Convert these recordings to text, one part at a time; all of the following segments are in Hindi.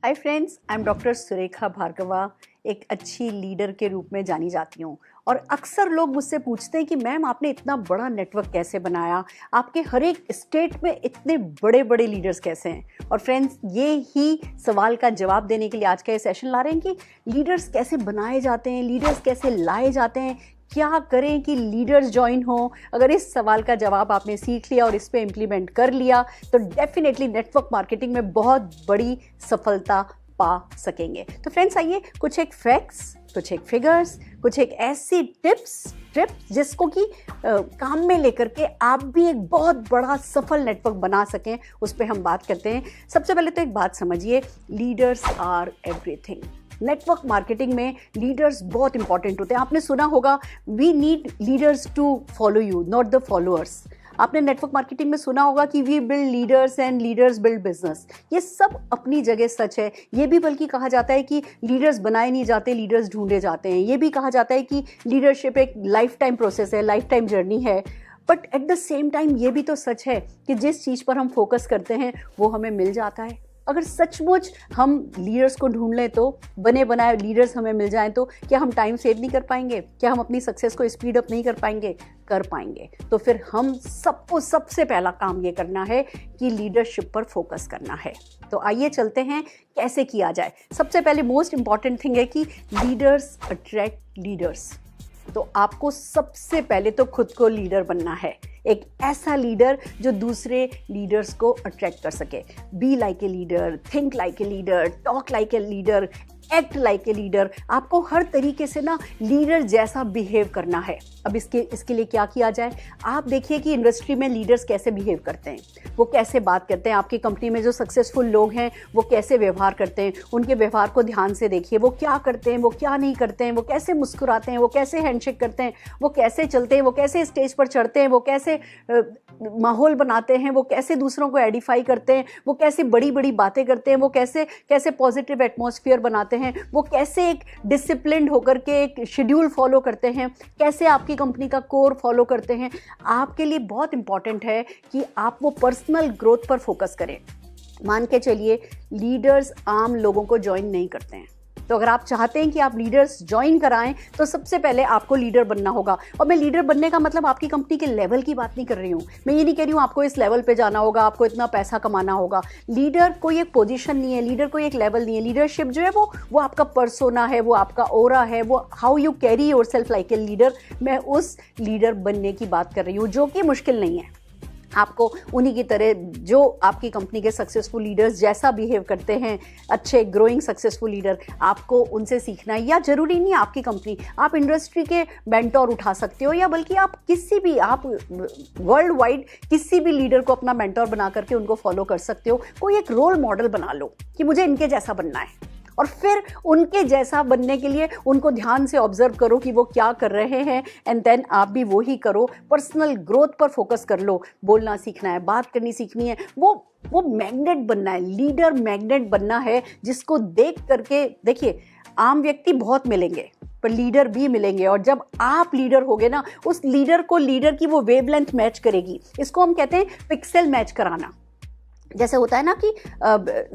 Hi friends, I am doctor Surekha Bhargava. एक अच्छी लीडर के रूप में जानी जाती हूँ और अक्सर लोग मुझसे पूछते हैं कि मैम आपने इतना बड़ा नेटवर्क कैसे बनाया, आपके हर एक स्टेट में इतने बड़े बड़े लीडर्स कैसे हैं। और फ्रेंड्स, ये ही सवाल का जवाब देने के लिए आज का ये सेशन ला रहे हैं कि लीडर्स कैसे बनाए जाते हैं, लीडर्स कैसे लाए जाते हैं, क्या करें कि लीडर्स ज्वाइन हो। अगर इस सवाल का जवाब आपने सीख लिया और इस पे इम्प्लीमेंट कर लिया तो डेफिनेटली नेटवर्क मार्केटिंग में बहुत बड़ी सफलता पा सकेंगे। तो फ्रेंड्स, आइए कुछ एक फैक्ट्स, कुछ एक फिगर्स, कुछ एक ऐसी टिप्स जिसको कि काम में लेकर के आप भी एक बहुत बड़ा सफल नेटवर्क बना सकें, उस पर हम बात करते हैं। सबसे पहले तो एक बात समझिए, leaders are everything. Network marketing में लीडर्स बहुत इंपॉर्टेंट होते हैं। आपने सुना होगा, we need leaders to follow you, not the followers. आपने नेटवर्क मार्केटिंग में सुना होगा कि we build leaders and leaders build business. ये सब अपनी जगह सच है। ये भी बल्कि कहा जाता है कि लीडर्स बनाए नहीं जाते, लीडर्स ढूंढे जाते हैं। ये भी कहा जाता है कि लीडरशिप एक लाइफ टाइम प्रोसेस है, लाइफ टाइम जर्नी है। But at the same time ये भी तो सच है कि जिस चीज़ पर हम फोकस करते हैं वो हमें मिल जाता है। अगर सचमुच हम लीडर्स को ढूंढ लें तो बने बनाए लीडर्स हमें मिल जाएं तो क्या हम टाइम सेव नहीं कर पाएंगे? क्या हम अपनी सक्सेस को स्पीड अप नहीं कर पाएंगे? कर पाएंगे। तो फिर हम सबको सबसे पहला काम ये करना है कि लीडरशिप पर फोकस करना है। तो आइए चलते हैं कैसे किया जाए। सबसे पहले मोस्ट इंपॉर्टेंट थिंग है कि लीडर्स अट्रैक्ट लीडर्स। तो आपको सबसे पहले तो खुद को लीडर बनना है, एक ऐसा लीडर जो दूसरे लीडर्स को अट्रैक्ट कर सके। B like a leader, think like a leader, talk like a leader, act like a leader. आपको हर तरीके से ना लीडर जैसा बिहेव करना है। अब इसके लिए क्या किया जाए? आप देखिए कि इंडस्ट्री में लीडर्स कैसे बिहेव करते हैं, वो कैसे बात करते हैं। आपकी कंपनी में जो सक्सेसफुल लोग हैं वो कैसे व्यवहार करते हैं, उनके व्यवहार को ध्यान से देखिए। वो क्या करते हैं, वो क्या नहीं करते हैं, वो कैसे मुस्कुराते हैं, वो कैसे हैंडशेक करते हैं, वो कैसे चलते हैं, वो कैसे स्टेज पर चढ़ते हैं, वो कैसे माहौल बनाते हैं, वो कैसे दूसरों को एडिफाई करते हैं, वो कैसे बड़ी बड़ी बातें करते हैं, वो कैसे कैसे पॉजिटिव एटमॉस्फेयर बनाते हैं, वो कैसे एक डिसिप्लिन्ड होकर के एक शेड्यूल फॉलो करते हैं, कैसे आपकी कंपनी का कोर फॉलो करते हैं। आपके लिए बहुत इंपॉर्टेंट है कि आप वो पर्सनल ग्रोथ पर फोकस करें। मान के चलिए, लीडर्स आम लोगों को ज्वाइन नहीं करते हैं। तो अगर आप चाहते हैं कि आप लीडर्स ज्वाइन कराएं तो सबसे पहले आपको लीडर बनना होगा। और मैं लीडर बनने का मतलब आपकी कंपनी के लेवल की बात नहीं कर रही हूँ। मैं ये नहीं कह रही हूँ आपको इस लेवल पे जाना होगा, आपको इतना पैसा कमाना होगा। लीडर कोई एक पोजीशन नहीं है, लीडर कोई एक लेवल नहीं है। लीडरशिप जो है वो आपका पर्सोना है, वो आपका ओरा है, वो how you carry yourself like a leader. मैं उस लीडर बनने की बात कर रही हूँ जो कि मुश्किल नहीं है। आपको उन्हीं की तरह जो आपकी कंपनी के सक्सेसफुल लीडर्स जैसा बिहेव करते हैं, अच्छे ग्रोइंग सक्सेसफुल लीडर, आपको उनसे सीखना है। या जरूरी नहीं आपकी कंपनी, आप इंडस्ट्री के मेंटोर उठा सकते हो, या बल्कि आप किसी भी, आप वर्ल्ड वाइड किसी भी लीडर को अपना मेंटोर बना करके उनको फॉलो कर सकते हो। कोई एक रोल मॉडल बना लो कि मुझे इनके जैसा बनना है, और फिर उनके जैसा बनने के लिए उनको ध्यान से ऑब्जर्व करो कि वो क्या कर रहे हैं, एंड देन आप भी वो ही करो। पर्सनल ग्रोथ पर फोकस कर लो। बोलना सीखना है, बात करनी सीखनी है, वो मैग्नेट बनना है। लीडर मैग्नेट बनना है जिसको देख करके, देखिए आम व्यक्ति बहुत मिलेंगे पर लीडर भी मिलेंगे, और जब आप लीडर होगे ना, उस लीडर को लीडर की वो वेवलेंथ मैच करेगी। इसको हम कहते हैं पिक्सल मैच कराना। जैसे होता है ना कि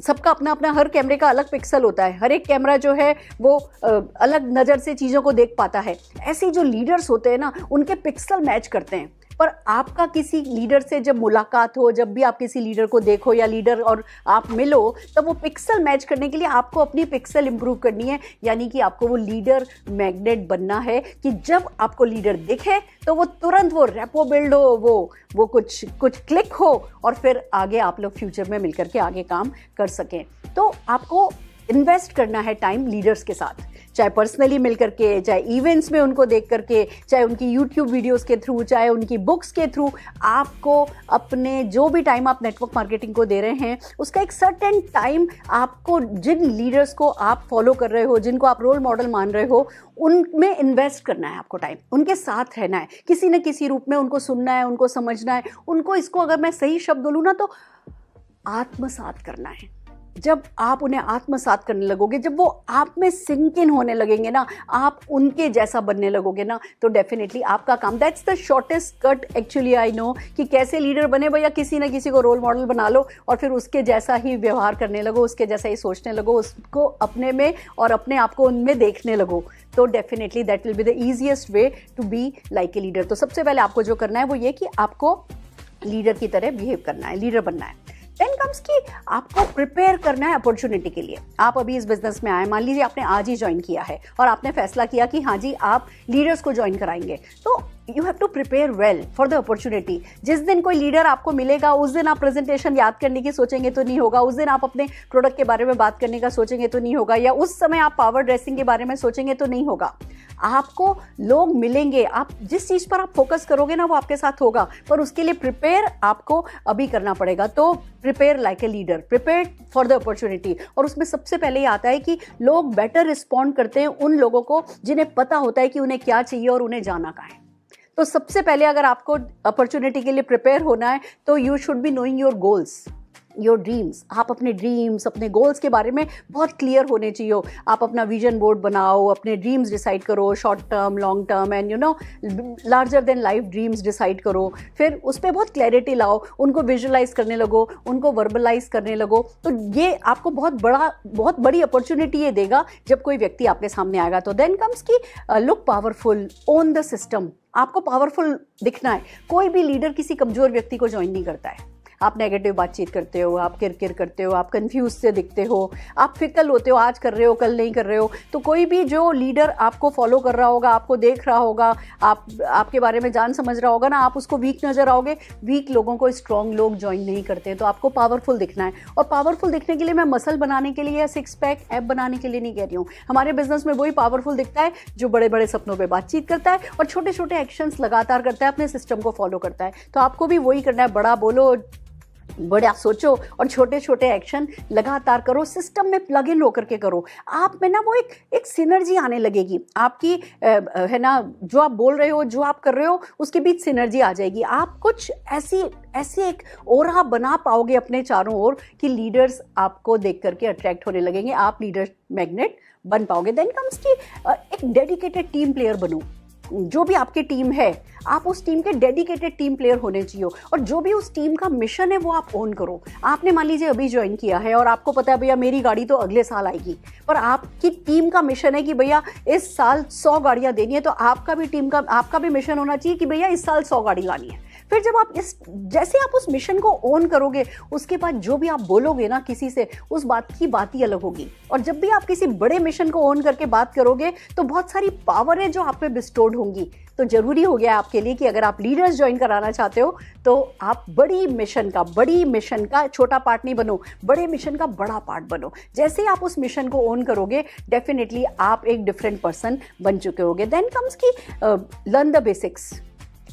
सबका अपना अपना, हर कैमरे का अलग पिक्सल होता है, हर एक कैमरा जो है वो अलग नज़र से चीज़ों को देख पाता है। ऐसे जो लीडर्स होते हैं ना, उनके पिक्सल मैच करते हैं। पर आपका किसी लीडर से जब मुलाकात हो, जब भी आप किसी लीडर को देखो या लीडर और आप मिलो, तब वो पिक्सल मैच करने के लिए आपको अपनी पिक्सल इंप्रूव करनी है। यानी कि आपको वो लीडर मैग्नेट बनना है कि जब आपको लीडर दिखे तो वो तुरंत वो रेपो बिल्ड हो, वो कुछ क्लिक हो, और फिर आगे आप लोग फ्यूचर में मिलकर के आगे काम कर सकें। तो आपको इन्वेस्ट करना है टाइम लीडर्स के साथ, चाहे पर्सनली मिल करके, चाहे इवेंट्स में उनको देख करके, चाहे उनकी यूट्यूब वीडियोस के थ्रू, चाहे उनकी बुक्स के थ्रू। आपको अपने जो भी टाइम आप नेटवर्क मार्केटिंग को दे रहे हैं, उसका एक सर्टेन टाइम आपको, जिन लीडर्स को आप फॉलो कर रहे हो, जिनको आप रोल मॉडल मान रहे हो, उनमें इन्वेस्ट करना है। आपको टाइम उनके साथ रहना है, किसी न किसी रूप में उनको सुनना है, उनको समझना है, उनको, इसको अगर मैं सही शब्द बोलूँ ना तो आत्मसात करना है। जब आप उन्हें आत्मसात करने लगोगे, जब वो आप में सिंक इन होने लगेंगे ना, आप उनके जैसा बनने लगोगे ना, तो डेफिनेटली आपका काम, that's the shortest cut actually I know, कि कैसे लीडर बने भैया, किसी ना किसी को रोल मॉडल बना लो और फिर उसके जैसा ही व्यवहार करने लगो, उसके जैसा ही सोचने लगो, उसको अपने में और अपने आप को उनमें देखने लगो, तो definitely that will be the easiest way to be like a leader. तो सबसे पहले आपको जो करना है वो ये कि आपको लीडर की तरह बिहेव करना है, लीडर बनना है। देन कम्स कि आपको प्रिपेयर करना है अपॉर्चुनिटी के लिए। आप अभी इस बिजनेस में आए, मान लीजिए आपने आज ही ज्वाइन किया है और आपने फैसला किया कि हाँ जी आप लीडर्स को ज्वाइन कराएंगे, तो you have to prepare well for the opportunity. जिस दिन कोई लीडर आपको मिलेगा उस दिन आप प्रेजेंटेशन याद करने की सोचेंगे तो नहीं होगा, उस दिन आप अपने प्रोडक्ट के बारे में बात करने का सोचेंगे तो नहीं होगा, या उस समय आप पावर ड्रेसिंग के बारे में सोचेंगे तो नहीं होगा। आपको लोग मिलेंगे, आप जिस चीज़ पर आप फोकस करोगे ना वो आपके साथ होगा, पर उसके लिए प्रिपेयर आपको अभी करना पड़ेगा। तो prepare like a leader, prepare for the opportunity. और उसमें सबसे पहले ये आता है कि लोग बेटर रिस्पॉन्ड करते हैं उन लोगों को जिन्हें पता होता है कि उन्हें क्या चाहिए और उन्हें जाना कहाँ है। तो सबसे पहले अगर आपको अपॉर्चुनिटी के लिए प्रिपेयर होना है तो you should be knowing your goals, your dreams. आप अपने ड्रीम्स, अपने गोल्स के बारे में बहुत क्लियर होने चाहिए। आप अपना विजन बोर्ड बनाओ, अपने ड्रीम्स डिसाइड करो, short term, long term and you know larger than life dreams decide करो। फिर उस पर बहुत क्लैरिटी लाओ, उनको विजुअलाइज करने लगो, उनको वर्बलाइज करने लगो। तो ये आपको बहुत बड़ी अपॉर्चुनिटी ये देगा जब कोई व्यक्ति आपके सामने आएगा। तो देन कम्स की look powerful, own the system. आपको पावरफुल दिखना है। कोई भी लीडर किसी कमजोर व्यक्ति को ज्वाइन नहीं करता है। आप नेगेटिव बातचीत करते हो, आप किरकिर करते हो, आप कंफ्यूज से दिखते हो, आप फिकल होते हो, आज कर रहे हो कल नहीं कर रहे हो, तो कोई भी जो लीडर आपको फॉलो कर रहा होगा, आपको देख रहा होगा, आपके बारे में जान समझ रहा होगा ना, आप उसको वीक नजर आओगे। वीक लोगों को स्ट्रॉन्ग लोग ज्वाइन नहीं करते। तो आपको पावरफुल दिखना है। और पावरफुल दिखने के लिए मैं मसल बनाने के लिए या सिक्स पैक ऐप बनाने के लिए नहीं कह रही हूँ। हमारे बिजनेस में वही पावरफुल दिखता है जो बड़े बड़े सपनों पर बातचीत करता है और छोटे छोटे एक्शंस लगातार करता है, अपने सिस्टम को फॉलो करता है। तो आपको भी वही करना है, बड़ा बोलो, बड़ा सोचो और छोटे छोटे एक्शन लगातार करो, सिस्टम में प्लग इन होकर के करो। आप में ना वो एक सिनर्जी आने लगेगी आपकी, है ना, जो आप बोल रहे हो, जो आप कर रहे हो, उसके बीच सिनर्जी आ जाएगी। आप कुछ ऐसी एक ओरा बना पाओगे अपने चारों ओर कि लीडर्स आपको देख करके अट्रैक्ट होने लगेंगे, आप लीडर मैग्नेट बन पाओगे। देन कम्स की एक डेडिकेटेड टीम प्लेयर बनो। जो भी आपकी टीम है, आप उस टीम के डेडिकेटेड टीम प्लेयर होने चाहिए और जो भी उस टीम का मिशन है वो आप ओन करो। आपने मान लीजिए अभी ज्वाइन किया है और आपको पता है भैया मेरी गाड़ी तो अगले साल आएगी, पर आपकी टीम का मिशन है कि भैया इस साल 100 गाड़ियां देनी है, तो आपका भी मिशन होना चाहिए कि भैया इस साल 100 गाड़ी लानी है। फिर जब आप जैसे आप उस मिशन को ओन करोगे, उसके बाद जो भी आप बोलोगे ना किसी से, उस बात की बात ही अलग होगी। और जब भी आप किसी बड़े मिशन को ओन करके बात करोगे तो बहुत सारी पावर है जो आप पे बिस्टोर्ड होंगी। तो जरूरी हो गया आपके लिए कि अगर आप लीडर्स ज्वाइन कराना चाहते हो तो आप बड़ी मिशन का छोटा पार्ट नहीं बनो, बड़े मिशन का बड़ा पार्ट बनो। जैसे ही आप उस मिशन को ओन करोगे, डेफिनेटली आप एक डिफरेंट पर्सन बन चुके होगे। Then comes key learn the basics.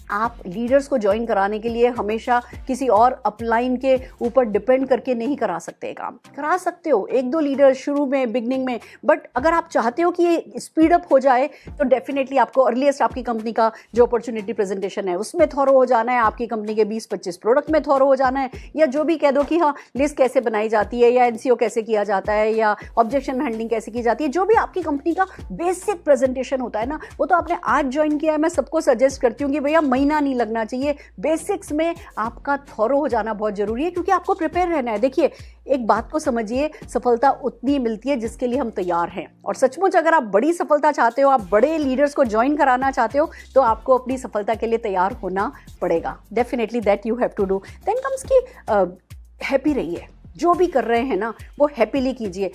आप लीडर्स को ज्वाइन कराने के लिए हमेशा किसी और अपलाइन के ऊपर डिपेंड करके नहीं करा सकते। काम करा सकते हो एक दो लीडर शुरू में, बिगनिंग में, बट अगर आप चाहते हो कि ये स्पीड अप हो जाए तो डेफिनेटली आपको अर्लीस्ट आपकी कंपनी का जो अपॉर्चुनिटी प्रेजेंटेशन है उसमें थॉरो हो जाना है, आपकी कंपनी के 20-25 प्रोडक्ट में थॉरो हो जाना है, या जो भी कह दो कि हाँ लिस्ट कैसे बनाई जाती है, या एनसीओ कैसे किया जाता है, या ऑब्जेक्शन हैंडलिंग कैसे की जाती है, जो भी आपकी कंपनी का बेसिक प्रेजेंटेशन होता है ना, वो तो आपने आज ज्वाइन किया है। मैं सबको सजेस्ट करती हूँ कि भैया महीना नहीं लगना चाहिए, बेसिक्स में आपका थॉरो हो जाना बहुत जरूरी है, क्योंकि आपको प्रिपेयर रहना है। देखिए एक बात को समझिए, सफलता उतनी मिलती है जिसके लिए हम तैयार हैं। और सचमुच अगर आप बड़ी सफलता चाहते हो, आप बड़े लीडर्स को ज्वाइन कराना चाहते हो, तो आपको अपनी सफलता के लिए तैयार होना पड़ेगा। Definitely that you have to do. Then comes key happy रहिए, जो भी कर रहे हैं ना वो हैप्पीली कीजिए।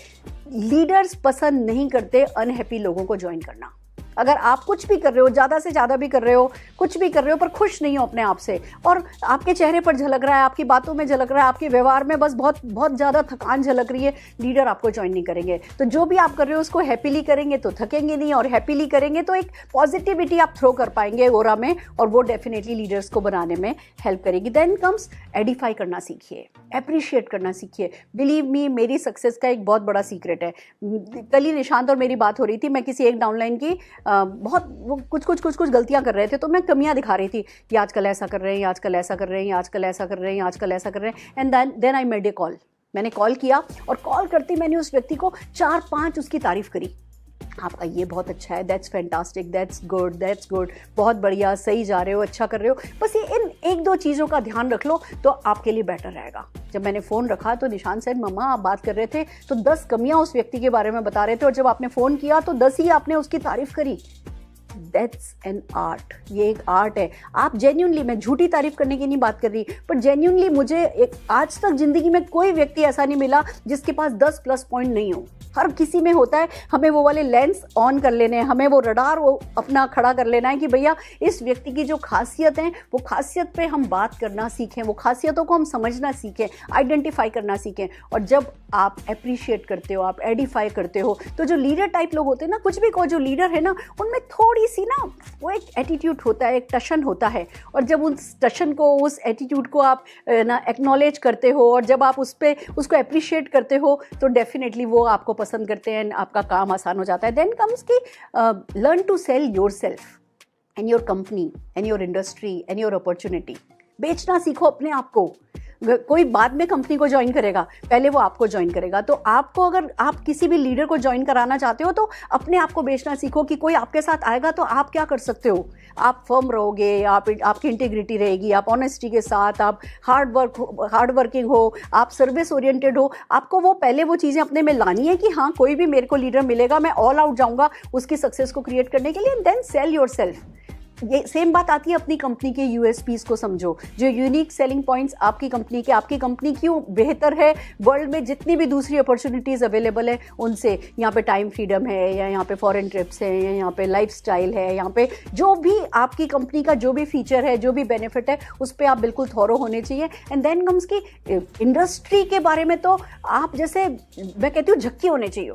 लीडर्स पसंद नहीं करते अनहैप्पी लोगों को ज्वाइन करना। अगर आप कुछ भी कर रहे हो, ज़्यादा से ज़्यादा भी कर रहे हो, कुछ भी कर रहे हो, पर खुश नहीं हो अपने आप से, और आपके चेहरे पर झलक रहा है, आपकी बातों में झलक रहा है, आपके व्यवहार में बस बहुत बहुत ज़्यादा थकान झलक रही है, लीडर आपको ज्वाइन नहीं करेंगे। तो जो भी आप कर रहे हो उसको हैप्पीली करेंगे तो थकेंगे नहीं, और हैप्पीली करेंगे तो एक पॉजिटिविटी आप थ्रो कर पाएंगे ओरा में, और वो डेफिनेटली लीडर्स को बनाने में हेल्प करेगी। देन कम्स एडिफाई करना सीखिए, अप्रिशिएट करना सीखिए। बिलीव मी, मेरी सक्सेस का एक बहुत बड़ा सीक्रेट है। कल ही निशांत और मेरी बात हो रही थी, मैं किसी एक डाउनलाइन की बहुत वो कुछ गलतियां कर रहे थे, तो मैं कमियां दिखा रही थी कि आजकल ऐसा कर रहे हैं, आजकल ऐसा कर रहे हैं, आजकल ऐसा कर रहे हैं, आजकल ऐसा कर रहे हैं। And then I made a call. मैंने कॉल किया और कॉल करते मैंने उस व्यक्ति को 4-5 उसकी तारीफ करी। आपका ये बहुत अच्छा है, दैट्स फैंटास्टिक, दैट्स गुड, बहुत बढ़िया, सही जा रहे हो, अच्छा कर रहे हो, बस ये इन 1-2 चीज़ों का ध्यान रख लो तो आपके लिए बेटर रहेगा। जब मैंने फ़ोन रखा तो निशान सेड, मम्मा आप बात कर रहे थे तो 10 कमियां उस व्यक्ति के बारे में बता रहे थे और जब आपने फ़ोन किया तो 10 ही आपने उसकी तारीफ करी। दैट्स एन आर्ट, ये एक आर्ट है। आप जेन्युइनली, मैं झूठी तारीफ करने की नहीं बात कर रही, पर जेन्युइनली मुझे एक आज तक ज़िंदगी में कोई व्यक्ति ऐसा नहीं मिला जिसके पास 10 प्लस पॉइंट नहीं हो। हर किसी में होता है, हमें वो वाले लेंस ऑन कर लेने हैं, हमें वो रडार वो अपना खड़ा कर लेना है कि भैया इस व्यक्ति की जो खासियत है वो खासियत पे हम बात करना सीखें, वो खासियतों को हम समझना सीखें, आइडेंटिफाई करना सीखें। और जब आप अप्रिशिएट करते हो, आप एडिफाई करते हो, तो जो लीडर टाइप लोग होते हैं ना, कुछ भी कहो, जो लीडर है ना उनमें थोड़ी सी ना वो एक एटीट्यूड होता है, एक टशन होता है। और जब उस टशन को, उस एटीट्यूड को आप ना एक्नॉलेज करते हो और जब आप उसको अप्रिशिएट करते हो तो डेफिनेटली वो आपको पसंद करते हैं, आपका काम आसान हो जाता है। Then comes key learn to sell yourself and your company and your industry and your opportunity. बेचना सीखो अपने आप को। कोई बाद में कंपनी को ज्वाइन करेगा, पहले वो आपको ज्वाइन करेगा। तो आपको, अगर आप किसी भी लीडर को ज्वाइन कराना चाहते हो तो अपने आप को बेचना सीखो कि कोई आपके साथ आएगा तो आप क्या कर सकते हो। आप फर्म रहोगे, आपकी इंटीग्रिटी रहेगी, आप ऑनेस्टी के साथ, आप हार्ड वर्किंग हो, आप सर्विस ओरिएंटेड हो। आपको वो पहले वो चीज़ें अपने में लानी है कि हाँ, कोई भी मेरे को लीडर मिलेगा, मैं ऑल आउट जाऊँगा उसकी सक्सेस को क्रिएट करने के लिए। Then sell yourself. ये सेम बात आती है अपनी कंपनी के यूएसपीज को समझो, जो यूनिक सेलिंग पॉइंट्स आपकी कंपनी क्यों बेहतर है वर्ल्ड में जितनी भी दूसरी अपॉर्चुनिटीज़ अवेलेबल है उनसे। यहाँ पे टाइम फ्रीडम है, या यहाँ पे फॉरेन ट्रिप्स है, या यहाँ पे लाइफस्टाइल है, यहाँ पे जो भी आपकी कंपनी का जो भी फीचर है, जो भी बेनिफिट है, उस पर आप बिल्कुल थॉरो होने चाहिए। एंड देन कम्स की इंडस्ट्री के बारे में तो आप, जैसे मैं कहती हूँ, झक्की होने चाहिए।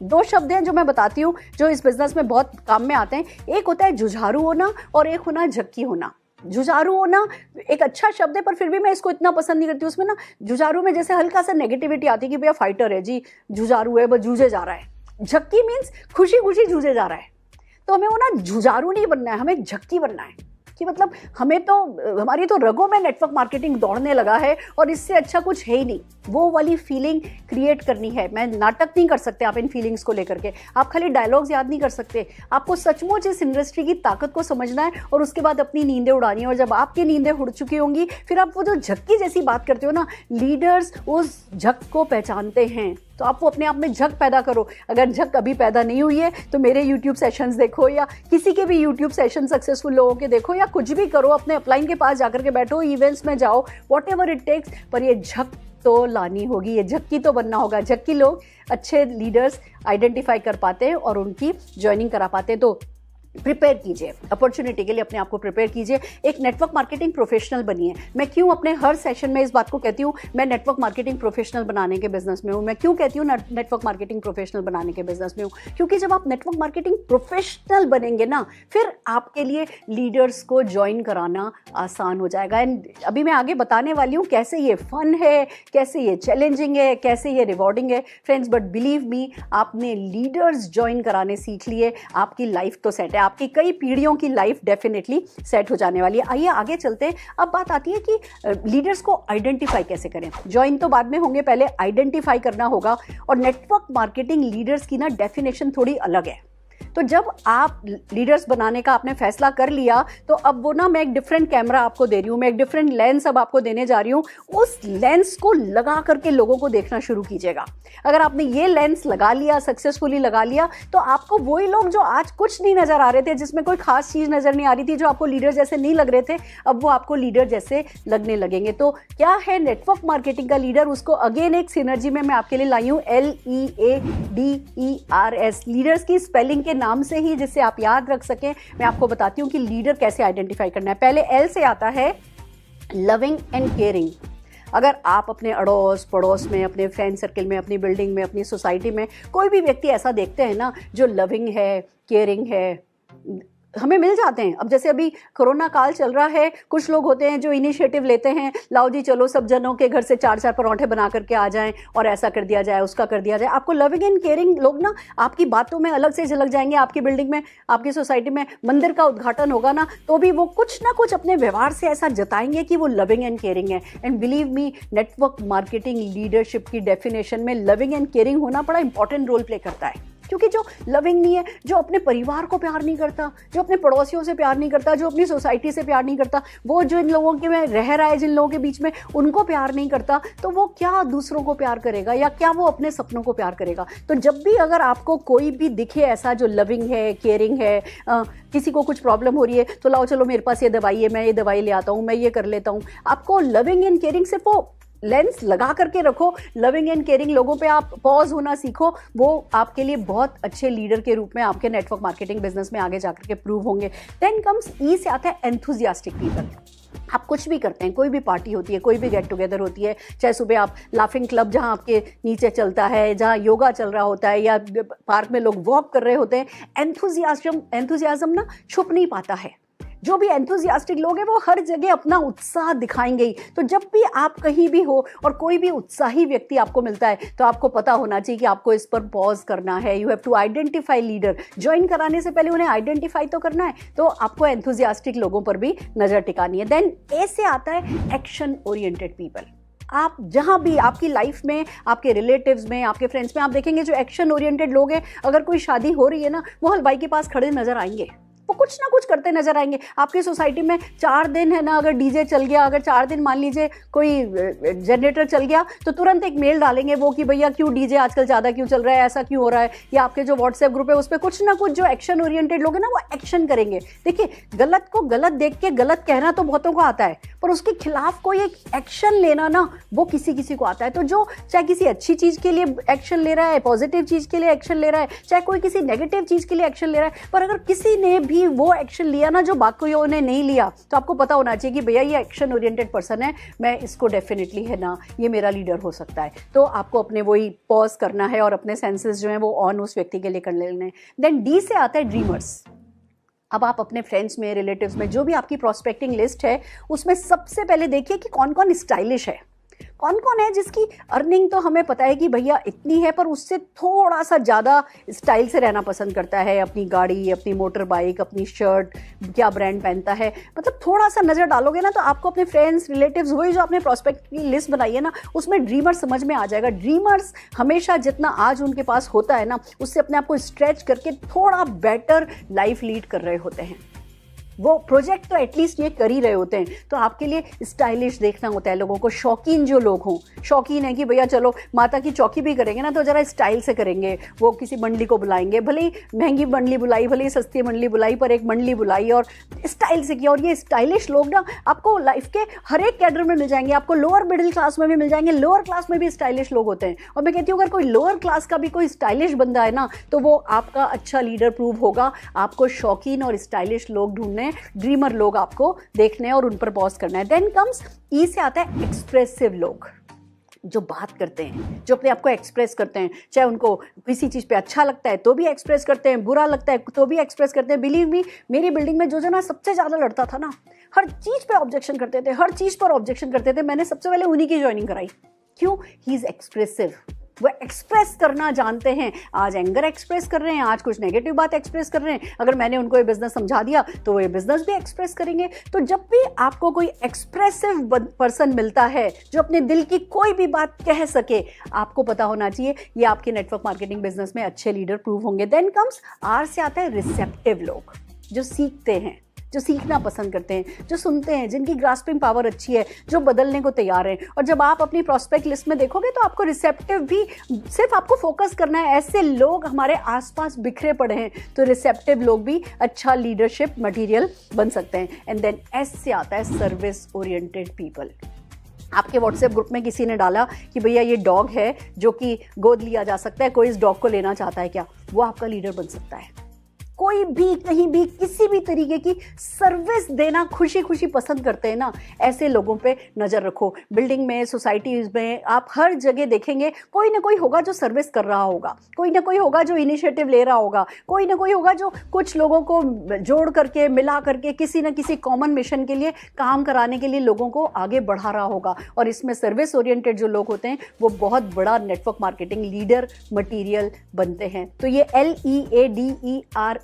2 शब्द हैं जो मैं बताती हूँ जो इस बिजनेस में बहुत काम में आते हैं। एक होता है जुझारू होना और एक होना झक्की होना। जुझारू होना एक अच्छा शब्द है पर फिर भी मैं इसको इतना पसंद नहीं करती। उसमें ना जुझारू में जैसे हल्का सा नेगेटिविटी आती है कि भैया फाइटर है जी, जुझारू है, बस जूझे जा रहा है। झक्की मीन्स खुशी खुशी जूझे जा रहा है। तो हमें वो ना जुझारू नहीं बनना है, हमें झक्की बनना है कि मतलब हमें तो, हमारी तो रगों में नेटवर्क मार्केटिंग दौड़ने लगा है और इससे अच्छा कुछ है ही नहीं। वो वाली फीलिंग क्रिएट करनी है। मैं नाटक नहीं कर सकते आप इन फीलिंग्स को लेकर के, आप खाली डायलॉग्स याद नहीं कर सकते। आपको सचमुच इस इंडस्ट्री की ताकत को समझना है और उसके बाद अपनी नींदें उड़ानी है। और जब आपकी नींदें उड़ चुकी होंगी फिर आप वो जो झक्की जैसी बात करते हो ना, लीडर्स उस झक को पहचानते हैं। तो आप वो अपने आप में झक पैदा करो। अगर झक अभी पैदा नहीं हुई है तो मेरे यूट्यूब सेशंस देखो, या किसी के भी यूट्यूब सेशन सक्सेसफुल लोगों के देखो, या कुछ भी करो, अपने अपलाइन के पास जाकर के बैठो, इवेंट्स में जाओ, वॉट एवर इट टेक्स, पर ये झक तो लानी होगी, ये झक्की तो बनना होगा। झक्की लोग अच्छे लीडर्स आइडेंटिफाई कर पाते हैं और उनकी ज्वाइनिंग करा पाते हैं। तो प्रिपेयर कीजिए अपॉर्चुनिटी के लिए, अपने आप को प्रिपेयर कीजिए। एक नेटवर्क मार्केटिंग प्रोफेशनल बनिए। मैं क्यों अपने हर सेशन में इस बात को कहती हूँ, मैं नेटवर्क मार्केटिंग प्रोफेशनल बनाने के बिजनेस में हूँ। मैं क्यों कहती हूँ नेटवर्क मार्केटिंग प्रोफेशनल बनाने के बिजनेस में हूँ? क्योंकि जब आप नेटवर्क मार्केटिंग प्रोफेशनल बनेंगे ना, फिर आपके लिए लीडर्स को ज्वाइन कराना आसान हो जाएगा। एंड अभी मैं आगे बताने वाली हूँ कैसे ये फन है, कैसे ये चैलेंजिंग है, कैसे ये रिवॉर्डिंग है फ्रेंड्स। बट बिलीव मी, आपने लीडर्स ज्वाइन कराने सीख लिए, आपकी लाइफ तो सेट है, आपकी कई पीढ़ियों की लाइफ डेफिनेटली सेट हो जाने वाली है। आइए आगे चलते हैं। अब बात आती है कि लीडर्स को आइडेंटिफाई कैसे करें। ज्वाइन तो बाद में होंगे, पहले आइडेंटिफाई करना होगा। और नेटवर्क मार्केटिंग लीडर्स की ना डेफिनेशन थोड़ी अलग है। तो जब आप लीडर्स बनाने का आपने फैसला कर लिया तो अब वो ना, मैं एक डिफरेंट कैमरा आपको दे रही हूँ, मैं एक डिफरेंट लेंस अब आपको देने जा रही हूँ। उस लेंस को लगा करके लोगों को देखना शुरू कीजिएगा। अगर आपने ये लेंस लगा लिया, सक्सेसफुली लगा लिया, तो आपको वही लोग जो आज कुछ नहीं नजर आ रहे थे, जिसमें कोई खास चीज़ नजर नहीं आ रही थी, जो आपको लीडर जैसे नहीं लग रहे थे, अब वो आपको लीडर जैसे लगने लगेंगे। तो क्या है नेटवर्क मार्केटिंग का लीडर? उसको अगेन एक सिनर्जी में मैं आपके लिए लाई हूँ, LEADERS। लीडर्स की स्पेलिंग के नाम से ही, जिससे आप याद रख सकें, मैं आपको बताती हूँ कि लीडर कैसे आइडेंटिफाई करना है। पहले L से आता है लविंग एंड केयरिंग। अगर आप अपने अड़ोस पड़ोस में, अपने फ्रेंड सर्कल में, अपनी बिल्डिंग में, अपनी सोसाइटी में कोई भी व्यक्ति ऐसा देखते हैं ना जो लविंग है, केयरिंग है, हमें मिल जाते हैं। अब जैसे अभी कोरोना काल चल रहा है, कुछ लोग होते हैं जो इनिशिएटिव लेते हैं, लाओ जी चलो सब जनों के घर से 4-4 पराठे बना करके आ जाएं और ऐसा कर दिया जाए, उसका कर दिया जाए। आपको लविंग एंड केयरिंग लोग ना आपकी बातों में अलग से झलक जाएंगे। आपकी बिल्डिंग में, आपकी सोसाइटी में मंदिर का उद्घाटन होगा ना, तो भी वो कुछ ना कुछ अपने व्यवहार से ऐसा जताएंगे कि वो लविंग एंड केयरिंग है। And believe me, network marketing leadership की डेफिनेशन में लविंग एंड केयरिंग होना बड़ा इंपॉर्टेंट रोल प्ले करता है। क्योंकि जो लविंग नहीं है, जो अपने परिवार को प्यार नहीं करता, जो अपने पड़ोसियों से प्यार नहीं करता, जो अपनी सोसाइटी से प्यार नहीं करता, वो जो इन लोगों के में रह रहा है, जिन लोगों के बीच में, उनको प्यार नहीं करता, तो वो क्या दूसरों को प्यार करेगा, या क्या वो अपने सपनों को प्यार करेगा। तो जब भी अगर आपको कोई भी दिखे ऐसा जो लविंग है, केयरिंग है, किसी को कुछ प्रॉब्लम हो रही है तो लाओ चलो मेरे पास ये दवाई है, मैं ये दवाई ले आता हूँ, मैं ये कर लेता हूँ। आपको लविंग एंड केयरिंग सिर्फ वो लेंस लगा करके रखो, लविंग एंड केयरिंग लोगों पे आप पॉज होना सीखो, वो आपके लिए बहुत अच्छे लीडर के रूप में आपके नेटवर्क मार्केटिंग बिजनेस में आगे जाकर के प्रूव होंगे। देन कम्स ई से आता है एंथुजियास्टिक पीपल। आप कुछ भी करते हैं, कोई भी पार्टी होती है, कोई भी गेट टुगेदर होती है, चाहे सुबह आप लाफिंग क्लब जहां आपके नीचे चलता है, जहां योगा चल रहा होता है, या पार्क में लोग वॉक कर रहे होते हैं, एंथुजियाज्म ना छुप नहीं पाता है। जो भी एंथुजियास्टिक लोग हैं वो हर जगह अपना उत्साह दिखाएंगे ही। तो जब भी आप कहीं भी हो और कोई भी उत्साही व्यक्ति आपको मिलता है, तो आपको पता होना चाहिए कि आपको इस पर पॉज करना है। You have to identify leader. Join कराने से पहले उन्हें आइडेंटिफाई तो करना है, तो आपको एंथुजियास्टिक लोगों पर भी नजर टिकानी है। देन ए से आता है एक्शन ओरिएंटेड पीपल। आप जहां भी आपकी लाइफ में, आपके रिलेटिव्स में, आपके फ्रेंड्स में आप देखेंगे जो एक्शन ओरिएंटेड लोग हैं, अगर कोई शादी हो रही है ना, वो हलवाई के पास खड़े नजर आएंगे, वो कुछ ना कुछ करते नजर आएंगे। आपकी सोसाइटी में 4 दिन है ना, अगर डीजे चल गया, अगर 4 दिन मान लीजिए कोई जनरेटर चल गया, तो तुरंत एक मेल डालेंगे वो कि भैया क्यों डीजे आजकल ज़्यादा क्यों चल रहा है, ऐसा क्यों हो रहा है। या आपके जो व्हाट्सएप ग्रुप है उस पर कुछ ना कुछ जो एक्शन ओरिएंटेड लोग हैं ना, वो एक्शन करेंगे। देखिए, गलत को गलत देख के गलत कहना तो बहुतों को आता है, पर उसके खिलाफ कोई एक एक्शन लेना ना, वो किसी किसी को आता है। तो जो चाहे किसी अच्छी चीज़ के लिए एक्शन ले रहा है, पॉजिटिव चीज़ के लिए एक्शन ले रहा है, चाहे कोई किसी नेगेटिव चीज़ के लिए एक्शन ले रहा है, पर अगर किसी ने भी वो एक्शन लिया ना जो बाकियों ने नहीं लिया, तो आपको पता होना चाहिए कि भैया ये एक्शन ओरिएंटेड पर्सन है, मैं इसको डेफिनेटली है ना, ये मेरा लीडर हो सकता है। तो आपको अपने वही पॉज करना है और अपने सेंसेस जो हैं वो ऑन उस व्यक्ति के लिए कर लेने हैं। देन डी से आता है ड्रीमर्स। अब आप अपने फ्रेंड्स में, रिलेटिव्स में, जो भी आपकी प्रोस्पेक्टिंग लिस्ट है, उसमें सबसे पहले देखिए कि कौन कौन स्टाइलिश है, कौन कौन है जिसकी अर्निंग तो हमें पता है कि भैया इतनी है, पर उससे थोड़ा सा ज़्यादा स्टाइल से रहना पसंद करता है, अपनी गाड़ी, अपनी मोटर बाइक, अपनी शर्ट क्या ब्रांड पहनता है। मतलब थोड़ा सा नज़र डालोगे ना, तो आपको अपने फ्रेंड्स, रिलेटिव्स, वही जो आपने प्रोस्पेक्ट की लिस्ट बनाई है ना, उसमें ड्रीमर्स समझ में आ जाएगा। ड्रीमर्स हमेशा जितना आज उनके पास होता है ना, उससे अपने आप को स्ट्रेच करके थोड़ा बेटर लाइफ लीड कर रहे होते हैं। वो प्रोजेक्ट तो एटलीस्ट ये कर ही रहे होते हैं। तो आपके लिए स्टाइलिश देखना होता है लोगों को। शौकीन जो लोग हों, शौकीन है कि भैया चलो माता की चौकी भी करेंगे ना, तो ज़रा स्टाइल से करेंगे। वो किसी मंडली को बुलाएंगे, भले ही महंगी मंडली बुलाई, भले ही सस्ती मंडली बुलाई, पर एक मंडली बुलाई और स्टाइल से किया। और ये स्टाइलिश लोग ना आपको लाइफ के हर एक कैडर में मिल जाएंगे। आपको लोअर मिडिल क्लास में भी मिल जाएंगे, लोअर क्लास में भी स्टाइलिश लोग होते हैं। और मैं कहती हूँ अगर कोई लोअर क्लास का भी कोई स्टाइलिश बंदा है ना, तो वो आपका अच्छा लीडर प्रूव होगा। आपको शौकीन और स्टाइलिश लोग ढूंढने, ड्रीमर लोग आपको देखने और उन पर पॉज करना है। देन कम्स ई से आता है एक्सप्रेसिव लोग, जो बात करते हैं, जो अपने आप को एक्सप्रेस करते हैं। चाहे उनको किसी चीज़ पे अच्छा लगता है तो भी एक्सप्रेस करते हैं, बुरा लगता है तो भी एक्सप्रेस करते हैं। बिलीव मी, मेरी बिल्डिंग में जो ना सबसे ज़्यादा लड़ता था ना, हर चीज़ पे ऑब्जेक्शन करते थे, हर चीज़ पर ऑब्जेक्शन करते थे, मैंने सबसे पहले उन्हीं की ज्वाइनिंग कराई। क्यों? He is expressive. वो एक्सप्रेस करना जानते हैं। आज एंगर एक्सप्रेस कर रहे हैं, आज कुछ नेगेटिव बात एक्सप्रेस कर रहे हैं। अगर मैंने उनको ये बिजनेस समझा दिया तो वो ये बिजनेस भी एक्सप्रेस करेंगे। तो जब भी आपको कोई एक्सप्रेसिव पर्सन मिलता है जो अपने दिल की कोई भी बात कह सके, आपको पता होना चाहिए ये आपके नेटवर्क मार्केटिंग बिजनेस में अच्छे लीडर प्रूव होंगे। देन कम्स आर से आता है रिसेप्टिव लोग, जो सीखते हैं, जो सीखना पसंद करते हैं, जो सुनते हैं, जिनकी ग्रास्पिंग पावर अच्छी है, जो बदलने को तैयार हैं। और जब आप अपनी प्रोस्पेक्ट लिस्ट में देखोगे तो आपको रिसेप्टिव भी, सिर्फ आपको फोकस करना है। ऐसे लोग हमारे आसपास बिखरे पड़े हैं, तो रिसेप्टिव लोग भी अच्छा लीडरशिप मटेरियल बन सकते हैं। एंड देन एस से आता है सर्विस ओरिएंटेड पीपल। आपके व्हाट्सएप ग्रुप में किसी ने डाला कि भैया ये डॉग है जो कि गोद लिया जा सकता है, कोई इस डॉग को लेना चाहता है क्या? वो आपका लीडर बन सकता है। कोई भी कहीं भी किसी भी तरीके की सर्विस देना खुशी खुशी पसंद करते हैं ना, ऐसे लोगों पे नज़र रखो। बिल्डिंग में, सोसाइटीज़ में, आप हर जगह देखेंगे कोई ना कोई होगा जो सर्विस कर रहा होगा, कोई ना कोई होगा जो इनिशिएटिव ले रहा होगा, कोई ना कोई होगा जो कुछ लोगों को जोड़ करके, मिला करके किसी ना किसी कॉमन मिशन के लिए काम कराने के लिए लोगों को आगे बढ़ा रहा होगा। और इसमें सर्विस ओरिएंटेड जो लोग होते हैं वो बहुत बड़ा नेटवर्क मार्केटिंग लीडर मटीरियल बनते हैं। तो ये LEADERS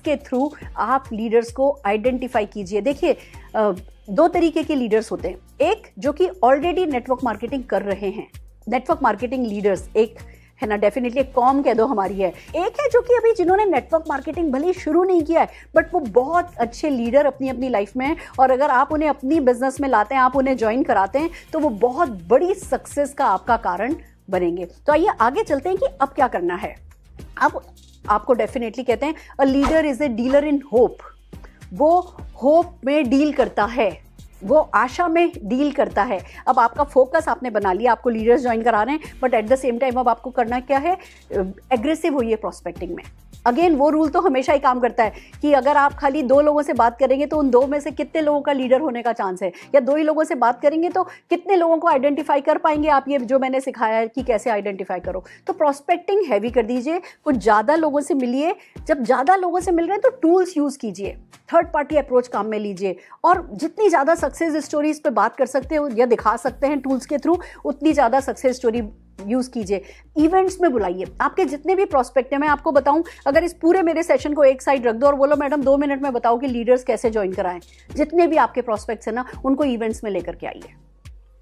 के थ्रू आप लीडर्स को आइडेंटिफाई कीजिए। देखिए, दो तरीके के लीडर्स होते हैं, एक जो कि ऑलरेडी नेटवर्क मार्केटिंग कर रहे हैं, नेटवर्क मार्केटिंग लीडर्स, एक है ना, डेफिनेटली कॉम कह दो हमारी है। एक है जो कि अभी जिन्होंने नेटवर्क मार्केटिंग भले ही शुरू नहीं किया है, बट वो बहुत अच्छे लीडर अपनी अपनी लाइफ में हैं, और अगर आप उन्हें अपनी बिजनेस में लाते हैं, आप उन्हें ज्वाइन कराते हैं, तो वो बहुत बड़ी सक्सेस का आपका कारण बनेंगे। तो आइए आगे चलते हैं कि अब क्या करना है। अब आपको डेफिनेटली कहते हैं a leader is a dealer in hope. वो होप में डील करता है, वो आशा में डील करता है। अब आपका फोकस आपने बना लिया, आपको लीडर्स ज्वाइन करा रहे हैं, but at the same time अब आपको करना क्या है, एग्रेसिव होइए प्रॉस्पेक्टिंग में। अगेन वो रूल तो हमेशा ही काम करता है कि अगर आप खाली 2 लोगों से बात करेंगे तो उन 2 में से कितने लोगों का लीडर होने का चांस है, या 2 ही लोगों से बात करेंगे तो कितने लोगों को आइडेंटिफाई कर पाएंगे आप, ये जो मैंने सिखाया है कि कैसे आइडेंटिफाई करो। तो प्रॉस्पेक्टिंग हैवी कर दीजिए, कुछ ज़्यादा लोगों से मिलिए। जब ज़्यादा लोगों से मिल रहे हैं तो टूल्स यूज़ कीजिए, थर्ड पार्टी अप्रोच काम में लीजिए, और जितनी ज़्यादा सक्सेस स्टोरीज पे बात कर सकते हो या दिखा सकते हैं टूल्स के थ्रू, उतनी ज़्यादा सक्सेस स्टोरी यूज कीजिए। इवेंट्स में बुलाइए आपके जितने भी प्रोस्पेक्ट हैं। मैं आपको बताऊं, अगर इस पूरे मेरे सेशन को एक साइड रख दो और बोलो मैडम 2 मिनट में बताओ कि लीडर्स कैसे ज्वाइन कराएं, जितने भी आपके प्रोस्पेक्ट्स हैं ना, उनको इवेंट्स में लेकर के आइए।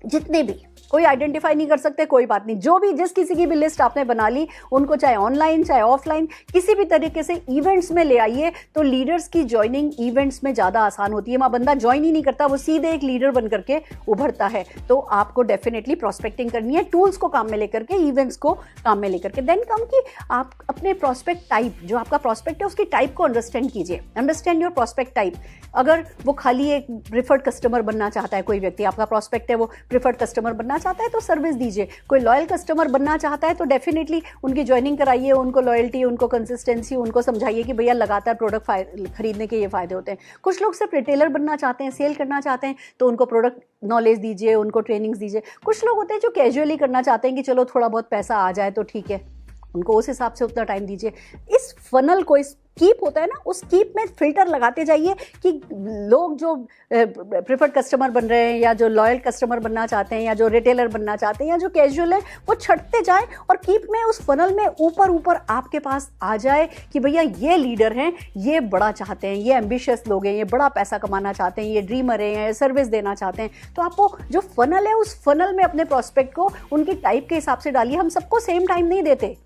जितने भी, कोई आइडेंटिफाई नहीं कर सकते, कोई बात नहीं, जो भी जिस किसी की भी लिस्ट आपने बना ली, उनको चाहे ऑनलाइन चाहे ऑफलाइन किसी भी तरीके से इवेंट्स में ले आइए। तो लीडर्स की ज्वाइनिंग इवेंट्स में ज़्यादा आसान होती है। वहाँ बंदा ज्वाइन ही नहीं करता, वो सीधे एक लीडर बन करके उभरता है। तो आपको डेफिनेटली प्रॉस्पेक्टिंग करनी है, टूल्स को काम में लेकर के, इवेंट्स को काम में लेकर के। देन कम कि आप अपने प्रॉस्पेक्ट टाइप, जो आपका प्रॉस्पेक्ट है उसकी टाइप को अंडरस्टैंड कीजिए। Understand your prospect type. अगर वो खाली एक प्रिफर्ड कस्टमर बनना चाहता है, कोई व्यक्ति आपका प्रॉस्पेक्ट है वो प्रिफर्ड कस्टमर बनना चाहता है तो सर्विस दीजिए। कोई लॉयल कस्टमर बनना चाहता है तो डेफिनेटली उनकी ज्वाइनिंग कराइए, उनको लॉयल्टी, उनको कंसिस्टेंसी, उनको समझाइए कि भैया लगातार प्रोडक्ट खरीदने के ये फायदे होते हैं। कुछ लोग सिर्फ रिटेलर बनना चाहते हैं, सेल करना चाहते हैं, तो उनको प्रोडक्ट नॉलेज दीजिए, उनको ट्रेनिंग्स दीजिए। कुछ लोग होते हैं जो कैजुअली करना चाहते हैं कि चलो थोड़ा बहुत पैसा आ जाए तो ठीक है, उनको उस हिसाब से उतना टाइम दीजिए। इस फनल को, इस कीप होता है ना, उस कीप में फिल्टर लगाते जाइए कि लोग जो प्रेफर्ड कस्टमर बन रहे हैं, या जो लॉयल कस्टमर बनना चाहते हैं, या जो रिटेलर बनना चाहते हैं, या जो कैजुअल है, वो छटते जाए और कीप में, उस फनल में ऊपर ऊपर आपके पास आ जाए कि भैया ये लीडर हैं, ये बड़ा चाहते हैं, ये एम्बिशियस लोग हैं, ये बड़ा पैसा कमाना चाहते हैं, ये ड्रीमर हैं, ये सर्विस देना चाहते हैं। तो आपको जो फनल है, उस फनल में अपने प्रॉस्पेक्ट को उनकी टाइप के हिसाब से डालिए। हम सबको सेम टाइम नहीं देते।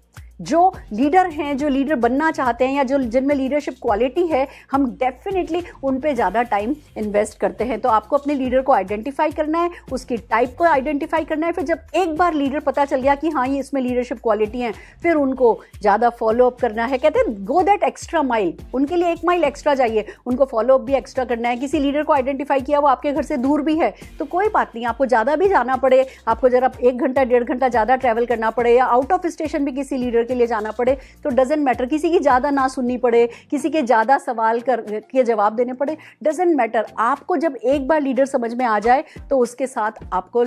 जो लीडर हैं, जो लीडर बनना चाहते हैं, या जो जिनमें लीडरशिप क्वालिटी है, हम डेफिनेटली उन पे ज़्यादा टाइम इन्वेस्ट करते हैं। तो आपको अपने लीडर को आइडेंटिफाई करना है, उसकी टाइप को आइडेंटिफाई करना है। फिर जब एक बार लीडर पता चल गया कि हाँ ये इसमें लीडरशिप क्वालिटी है, फिर उनको ज़्यादा फॉलोअप करना है। कहते हैं गो दैट एक्स्ट्रा माइल, उनके लिए 1 माइल एक्स्ट्रा चाहिए, उनको फॉलोअप भी एक्स्ट्रा करना है। किसी लीडर को आइडेंटिफाई किया, वो आपके घर से दूर भी है तो कोई बात नहीं, आपको ज़्यादा भी जाना पड़े, आपको जरा 1 घंटा 1.5 घंटा ज़्यादा ट्रैवल करना पड़े, या आउट ऑफ स्टेशन भी किसी लीडर के लिए जाना पड़े, तो डजंट मैटर। किसी की ज़्यादा ना सुननी पड़े, किसी के ज़्यादा सवाल के जवाब देने पड़े, डजंट मैटर। आपको जब एक बार लीडर समझ में आ जाए तो उसके साथ आपको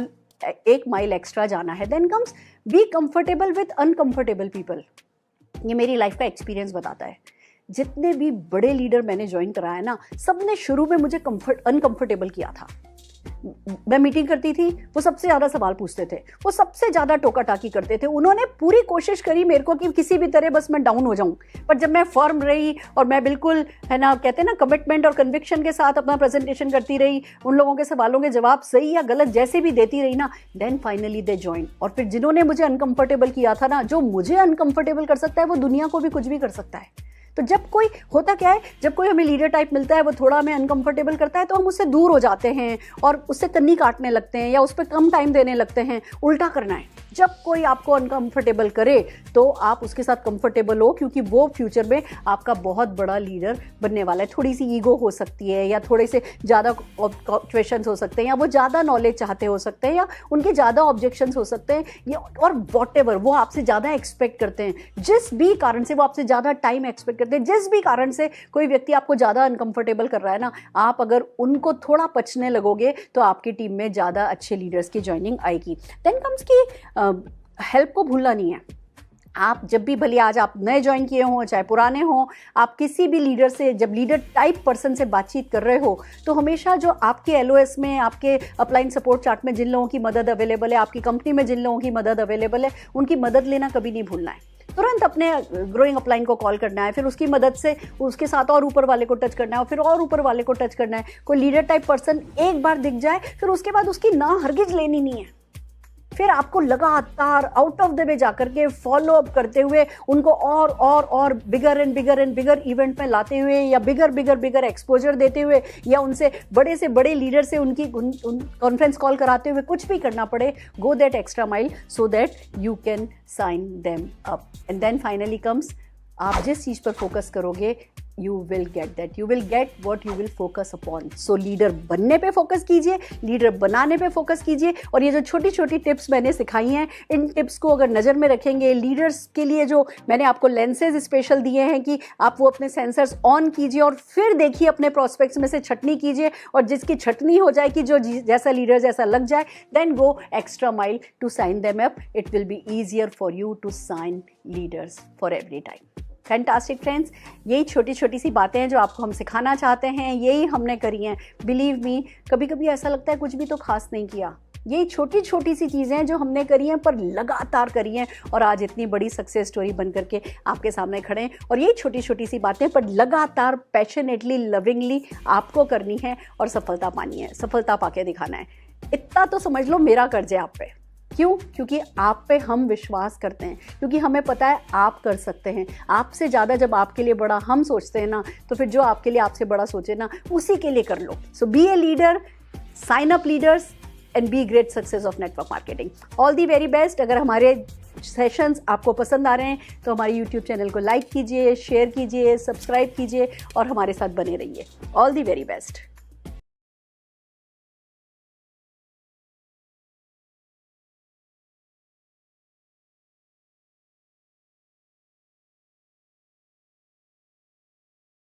1 माइल एक्स्ट्रा जाना है। Then comes be comfortable with uncomfortable people. ये मेरी लाइफ का एक्सपीरियंस बताता है। जितने भी बड़े लीडर मैंने ज्वाइन कराया ना, सबने शुरू में मुझे अनकंफर्टेबल किया था। मैं मीटिंग करती थी, वो सबसे ज़्यादा सवाल पूछते थे, वो सबसे ज़्यादा टोका टाकी करते थे। उन्होंने पूरी कोशिश करी मेरे को कि किसी भी तरह बस मैं डाउन हो जाऊं, पर जब मैं फर्म रही और मैं बिल्कुल, है ना, कहते हैं ना, कमिटमेंट और कन्विक्शन के साथ अपना प्रेजेंटेशन करती रही, उन लोगों के सवालों के जवाब सही या गलत जैसे भी देती रही ना, देन फाइनली दे ज्वाइन। और फिर जिन्होंने मुझे अनकंफर्टेबल किया था ना, जो मुझे अनकंफर्टेबल कर सकता है वो दुनिया को भी कुछ भी कर सकता है। तो जब कोई होता क्या है, जब कोई हमें लीडर टाइप मिलता है, वो थोड़ा हमें अनकंफर्टेबल करता है, तो हम उससे दूर हो जाते हैं और उससे कन्नी काटने लगते हैं, या उस पर कम टाइम देने लगते हैं। उल्टा करना है, जब कोई आपको अनकंफर्टेबल करे तो आप उसके साथ कंफर्टेबल हो, क्योंकि वो फ्यूचर में आपका बहुत बड़ा लीडर बनने वाला है। थोड़ी सी ईगो हो सकती है, या थोड़े से ज़्यादा क्वेश्चंस हो सकते हैं, या वो ज़्यादा नॉलेज चाहते हो सकते हैं, या उनके ज़्यादा ऑब्जेक्शंस हो सकते हैं, और वॉट एवर वो आपसे ज़्यादा एक्सपेक्ट करते हैं। जिस भी कारण से वो आपसे ज़्यादा टाइम एक्सपेक्ट करते हैं, करते हैं, जिस भी कारण से कोई व्यक्ति आपको ज़्यादा अनकंफर्टेबल कर रहा है ना, आप अगर उनको थोड़ा पचने लगोगे तो आपकी टीम में ज़्यादा अच्छे लीडर्स की ज्वाइनिंग आएगी। देन कम्स की हेल्प को भूलना नहीं है। आप जब भी, भले आज आप नए ज्वाइन किए हों चाहे पुराने हों, आप किसी भी लीडर से, जब लीडर टाइप पर्सन से बातचीत कर रहे हो, तो हमेशा जो आपके LOS में, आपके अपलाइन सपोर्ट चार्ट में जिन लोगों की मदद अवेलेबल है, आपकी कंपनी में जिन लोगों की मदद अवेलेबल है, उनकी मदद लेना कभी नहीं भूलना है। तुरंत अपने ग्रोइंग अपलाइन को कॉल करना है, फिर उसकी मदद से उसके साथ और ऊपर वाले को टच करना है, और फिर और ऊपर वाले को टच करना है। कोई लीडर टाइप पर्सन एक बार दिख जाए, फिर उसके बाद उसकी ना हरगिज लेनी नहीं है। फिर आपको लगातार आउट ऑफ द वे जाकर के फॉलो अप करते हुए उनको और बिगर एंड बिगर इवेंट में लाते हुए, या बिगर एक्सपोजर देते हुए, या उनसे बड़े से बड़े लीडर से उनकी कॉन्फ्रेंस कॉल कराते हुए कुछ भी करना पड़े, go that extra mile so that you can sign them up. And then finally comes, आप जिस चीज़ पर फोकस करोगे you will get that, you will get what you will focus upon। so leader बनने पे फोकस कीजिए, लीडर बनाने पे फोकस कीजिए, और ये जो छोटी छोटी टिप्स मैंने सिखाई हैं, इन टिप्स को अगर नज़र में रखेंगे, लीडर्स के लिए जो मैंने आपको लेंसेज स्पेशल दिए हैं कि आप वो अपने सेंसर्स ऑन कीजिए और फिर देखिए अपने प्रोस्पेक्ट्स में से छटनी कीजिए, और जिसकी छटनी हो जाए कि जो जैसा लीडर जैसा लग जाए, then go extra mile to sign them up. It will be easier for you to sign leaders for every time. Fantastic friends, यही छोटी छोटी सी बातें हैं जो आपको हम सिखाना चाहते हैं, यही हमने करी हैं। बिलीव मी, कभी कभी ऐसा लगता है कुछ भी तो खास नहीं किया। यही छोटी छोटी सी चीज़ें जो हमने करी हैं, पर लगातार करी हैं, और आज इतनी बड़ी सक्सेस स्टोरी बन करके आपके सामने खड़े हैं। और यही छोटी छोटी सी बातें पर लगातार पैशनेटली, लविंगली आपको करनी है और सफलता पानी है, सफलता पाके दिखाना है। इतना तो समझ लो मेरा कर्ज है आप पे। क्यों? क्योंकि आप पे हम विश्वास करते हैं, क्योंकि हमें पता है आप कर सकते हैं। आपसे ज़्यादा जब आपके लिए बड़ा हम सोचते हैं ना, तो फिर जो आपके लिए आपसे बड़ा सोचे ना, उसी के लिए कर लो। So be a leader, sign up leaders and be great success of network marketing. All the very best. अगर हमारे सेशंस आपको पसंद आ रहे हैं तो हमारे यूट्यूब चैनल को लाइक कीजिए, शेयर कीजिए, सब्सक्राइब कीजिए और हमारे साथ बने रहिए। All the very best.